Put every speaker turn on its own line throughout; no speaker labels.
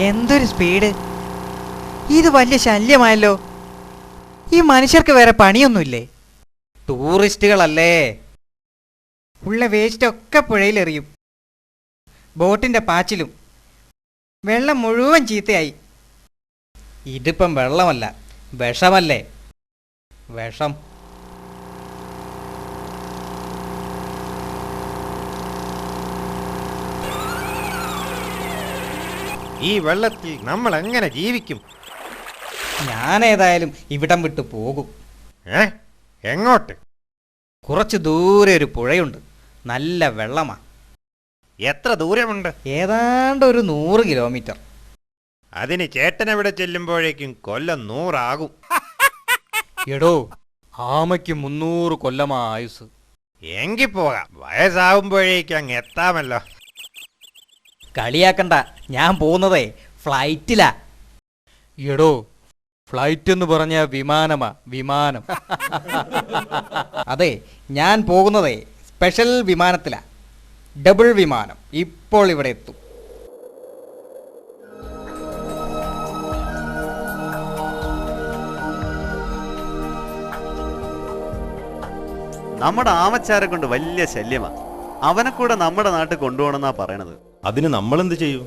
എന്തൊരു സ്പീഡ്! ഇത് വലിയ ശല്യമായല്ലോ. ഈ മനുഷ്യർക്ക് വേറെ പണിയൊന്നുമില്ലേ? ടൂറിസ്റ്റുകളല്ലേ, ഉള്ള വേസ്റ്റൊക്കെ പുഴയിലെറിയും. ബോട്ടിന്റെ പാച്ചിലും വെള്ളം മുഴുവൻ ചീത്തയായി. ഇതിപ്പം വെള്ളമല്ല, വിഷമല്ലേ? വിഷം.
ഈ വെള്ളത്തിൽ നമ്മൾ എങ്ങനെ ജീവിക്കും?
ഞാനേതായാലും ഇവിടം വിട്ടു പോകും.
എങ്ങോട്ട്?
കുറച്ച് ദൂരെ ഒരു പുഴയുണ്ട്, നല്ല വെള്ളമാ.
എത്ര ദൂരമുണ്ട്?
ഏതാണ്ട് ഒരു 100 കിലോമീറ്റർ.
അതിന് ചേട്ടനെവിടെ ചെല്ലുമ്പോഴേക്കും കൊല്ലം 100 ആകും.
എടോ, ആമയ്ക്ക് 300 കൊല്ലമാ ആയുസ്.
എങ്കിൽ പോകാം, വയസ്സാവുമ്പോഴേക്കും അങ്ങ് എത്താമല്ലോ.
കളിയാക്കണ്ട, ഞാൻ പോകുന്നതേ ഫ്ലൈറ്റിലാ. എടോ, ഫ്ലൈറ്റ് എന്ന് പറഞ്ഞ വിമാനമാ, വിമാനം. അതെ, ഞാൻ പോകുന്നതേ സ്പെഷ്യൽ വിമാനത്തിലാ, ഡബിൾ വിമാനം. ഇപ്പോൾ ഇവിടെ എത്തും.
നമ്മുടെ ആമച്ചാരെ കൊണ്ട് വലിയ ശല്യമാ. അവനെ കൂടെ നമ്മുടെ നാട്ടിൽ കൊണ്ടുപോകണമെന്നാ പറയണത്.
അതിന് നമ്മളെന്ത് ചെയ്യും?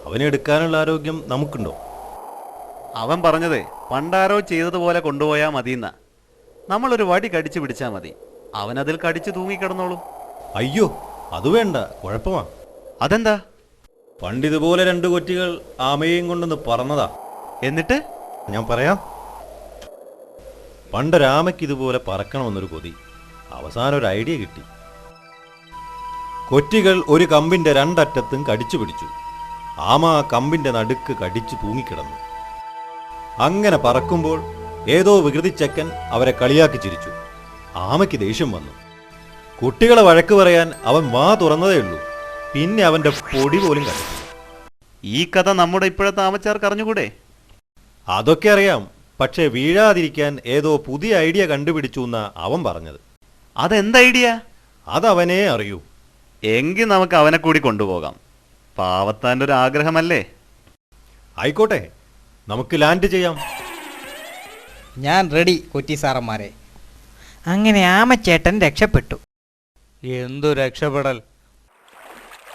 അവനെ എടുക്കാനുള്ള ആരോഗ്യം നമുക്കുണ്ടോ?
അവൻ പറഞ്ഞതേ പണ്ടാരോ ചെയ്തതുപോലെ കൊണ്ടുപോയാൽ മതിയെന്നാ. നമ്മളൊരു വടി കടിച്ചു പിടിച്ചാൽ മതി, അവനതിൽ കടിച്ചു തൂങ്ങിക്കിടന്നോളും.
അയ്യോ, അത് വേണ്ട, കുഴപ്പമാ.
അതെന്താ?
പണ്ടിതുപോലെ 2 കൊറ്റികൾ ആമയെയും കൊണ്ടൊന്ന് പറന്നതാ.
എന്നിട്ട്?
ഞാൻ പറയാം. പണ്ടൊരാമയ്ക്ക് ഇതുപോലെ പറക്കണമെന്നൊരു കൊതി. അവസാനം ഒരു ഐഡിയ കിട്ടി. കൊറ്റികൾ ഒരു കമ്പിന്റെ 2 അറ്റത്തും കടിച്ചു പിടിച്ചു. ആമ ആ കമ്പിന്റെ നടുക്ക് കടിച്ചു തൂങ്ങിക്കിടന്നു. അങ്ങനെ പറക്കുമ്പോൾ ഏതോ വികൃതിച്ചക്കൻ അവരെ കളിയാക്കി ചിരിച്ചു. ആമയ്ക്ക് ദേഷ്യം വന്നു. കുട്ടികളെ വഴക്ക് പറയാൻ അവൻ വാ തുറന്നതേ ഉള്ളൂ. പിന്നെ അവന്റെ പൊടി പോലും കണ്ടില്ല.
ഈ കഥ നമ്മുടെ ഇപ്പോഴത്തെ ആമച്ചാർക്ക് അറിഞ്ഞുകൂടെ?
അതൊക്കെ അറിയാം, പക്ഷേ വീഴാതിരിക്കാൻ ഏതോ പുതിയ ഐഡിയ കണ്ടുപിടിച്ചു എന്നാ അവൻ പറഞ്ഞത്.
അതെന്ത് ഐഡിയ?
അതവനേ അറിയൂ.
എങ്കിൽ നമുക്ക് അവനെ കൂടി കൊണ്ടുപോകാം. പാവത്താൻ്റെ ഒരു ആഗ്രഹമല്ലേ?
ആയിക്കോട്ടെ, നമുക്ക് ലാൻഡ് ചെയ്യാം.
ഞാൻ റെഡി കൊറ്റി സാറന്മാരെ. അങ്ങനെ ആമച്ചേട്ടൻ രക്ഷപ്പെട്ടു. എന്തു രക്ഷപ്പെടൽ!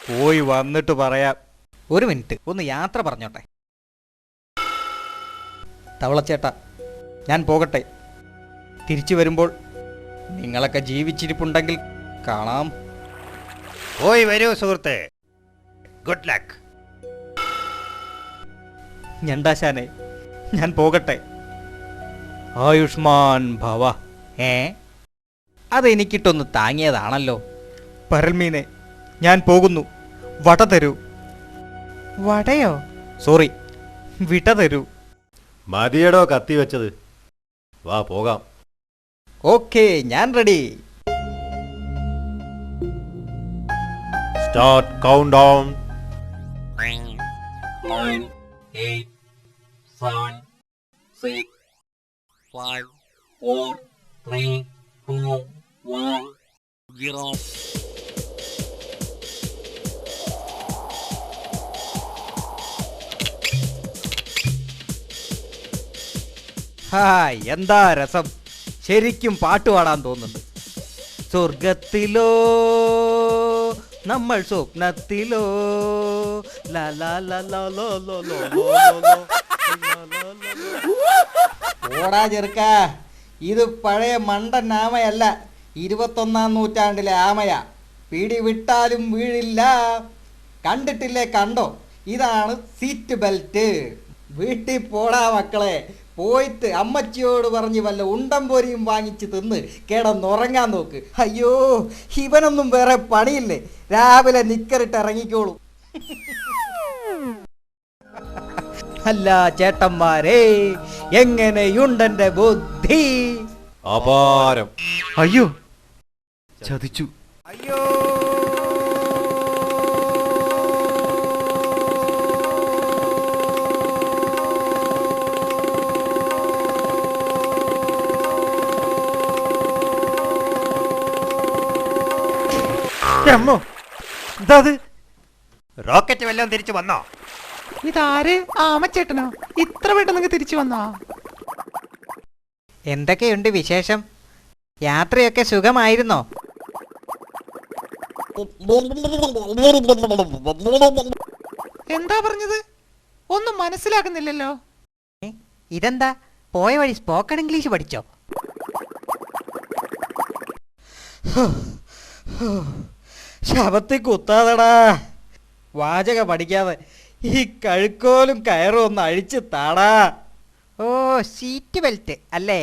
പോയി വന്നിട്ട് പറയാം. ഒരു മിനിറ്റ്, ഒന്ന് യാത്ര പറഞ്ഞോട്ടെ. തവളച്ചേട്ടാ, ഞാൻ പോകട്ടെ. തിരിച്ചു വരുമ്പോൾ നിങ്ങളൊക്കെ ജീവിച്ചിരിപ്പുണ്ടെങ്കിൽ കാണാം.
പോയി വരൂ സുഹൃത്തെ. Good luck.
ഞണ്ടാശാനെ, ഞാൻ പോകട്ടെ. ആയുഷ്മാൻ ഭവ. അതെനിക്കിട്ടൊന്ന് താങ്ങിയതാണല്ലോ. പരൽമീനെ, ഞാൻ പോകുന്നു. വട തരൂ. വടയോ? സോറി, വിട തരൂ.
മതിയടോ കത്തി വെച്ചത്. വാ പോകാം.
ഓക്കെ, ഞാൻ ready.
Start count down.
9, 8, 7, 6, 5, 4, 3, 2, 1, 0.
Hi, എന്താ രസം! ശരിക്കും പാട്ട് പാടാൻ തോന്നുന്നുണ്ട്. സ്വർഗത്തിലോ നമ്മൾ സ്വപ്നത്തിലോ. ഓടാ ചെറുക്ക, ഇത് പഴയ മണ്ടൻ ആമയല്ല, 21-ാം നൂറ്റാണ്ടിലെ ആമയാ. പിടി വിട്ടാലും വീഴില്ല. കണ്ടിട്ടില്ലേ? കണ്ടോ? ഇതാണ് സീറ്റ് ബെൽറ്റ്. വീട്ടിൽ പോടാ മക്കളെ. പോയിട്ട് അമ്മച്ചിയോട് പറഞ്ഞ് വല്ല ഉണ്ടംപൊരിയും വാങ്ങിച്ച് തിന്ന് കിടന്നുറങ്ങാൻ നോക്ക്. അയ്യോ, ഇവനൊന്നും വേറെ പണിയില്ലേ? രാവിലെ നിക്കറിട്ട് ഇറങ്ങിക്കോളൂ. അല്ല ചേട്ടന്മാരെ, എങ്ങനെയുണ്ടെന്റെ ബുദ്ധി?
അപാരം.
അയ്യോ, ചതിച്ചു.
അയ്യോ,
അമ്മോ, എന്താ? റോക്കറ്റ് വല്ലതും തിരിച്ചു വന്നോ?
ഇതാര്? ആമച്ചേട്ടനോ? ഇത്ര പെട്ടെന്ന് തിരിച്ചു വന്നോ?
എന്തൊക്കെയുണ്ട് വിശേഷം? യാത്രയൊക്കെ സുഖമായിരുന്നോ?
എന്താ പറഞ്ഞത്? ഒന്നും മനസ്സിലാക്കുന്നില്ലല്ലോ.
ഇതെന്താ പോയ വഴി സ്പോക്കൺ ഇംഗ്ലീഷ് പഠിച്ചോ? ശവത്തിൽ കുത്താതടാ. വാചക പഠിക്കാതെ ഈ കഴുക്കോലും കയറും ഒന്ന് അഴിച്ച് താടാ. ഓ, സീറ്റ് ബെൽറ്റ് അല്ലേ?